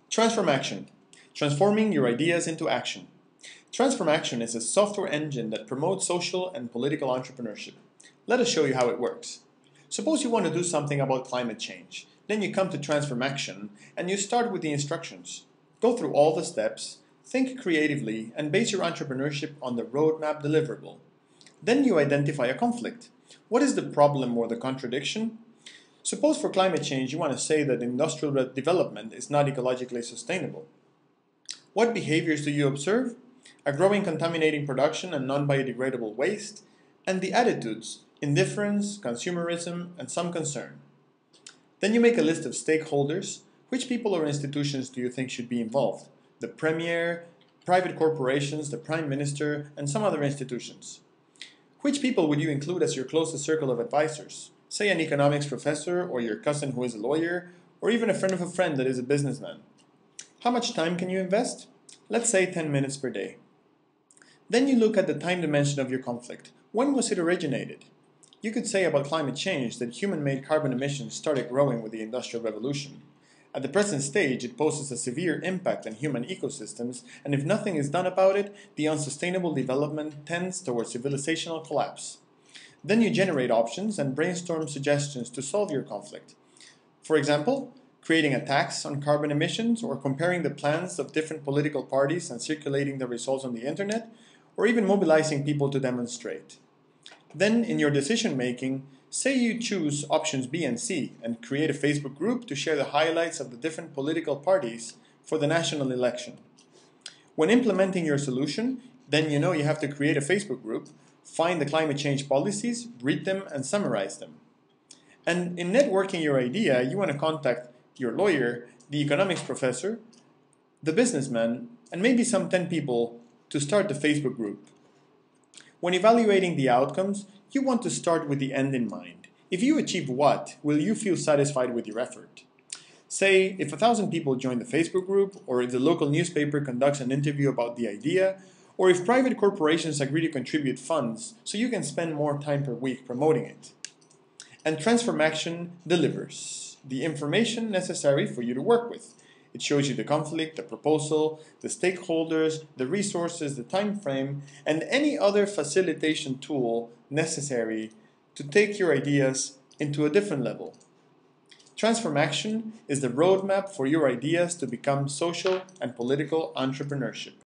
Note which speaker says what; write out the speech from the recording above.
Speaker 1: TransformAction, transforming your ideas into action. TransformAction is a software engine that promotes social and political entrepreneurship. Let us show you how it works. Suppose you want to do something about climate change. Then you come to TransformAction and you start with the instructions. Go through all the steps, think creatively, and base your entrepreneurship on the roadmap deliverable. Then you identify a conflict. What is the problem or the contradiction? Suppose for climate change you want to say that industrial development is not ecologically sustainable. What behaviors do you observe? A growing contaminating production and non-biodegradable waste, and the attitudes, indifference, consumerism, and some concern. Then you make a list of stakeholders. Which people or institutions do you think should be involved? The Premier, private corporations, the Prime Minister, and some other institutions. Which people would you include as your closest circle of advisors? Say an economics professor, or your cousin who is a lawyer, or even a friend of a friend that is a businessman. How much time can you invest? Let's say 10 minutes per day. Then you look at the time dimension of your conflict. When was it originated? You could say about climate change that human-made carbon emissions started growing with the Industrial Revolution. At the present stage, it poses a severe impact on human ecosystems, and if nothing is done about it, the unsustainable development tends towards civilizational collapse. Then you generate options and brainstorm suggestions to solve your conflict. For example, creating a tax on carbon emissions, or comparing the plans of different political parties and circulating the results on the internet, or even mobilizing people to demonstrate. Then, in your decision-making, say you choose options B and C and create a Facebook group to share the highlights of the different political parties for the national election. When implementing your solution, then you know you have to create a Facebook group, find the climate change policies, read them, and summarize them. And in networking your idea, you want to contact your lawyer, the economics professor, the businessman, and maybe some 10 people to start the Facebook group. When evaluating the outcomes, you want to start with the end in mind. If you achieve what, will you feel satisfied with your effort? Say, if 1,000 people join the Facebook group, or if the local newspaper conducts an interview about the idea, or if private corporations agree to contribute funds so you can spend more time per week promoting it. And TransformAction delivers the information necessary for you to work with. It shows you the conflict, the proposal, the stakeholders, the resources, the time frame, and any other facilitation tool necessary to take your ideas into a different level. TransformAction is the roadmap for your ideas to become social and political entrepreneurship.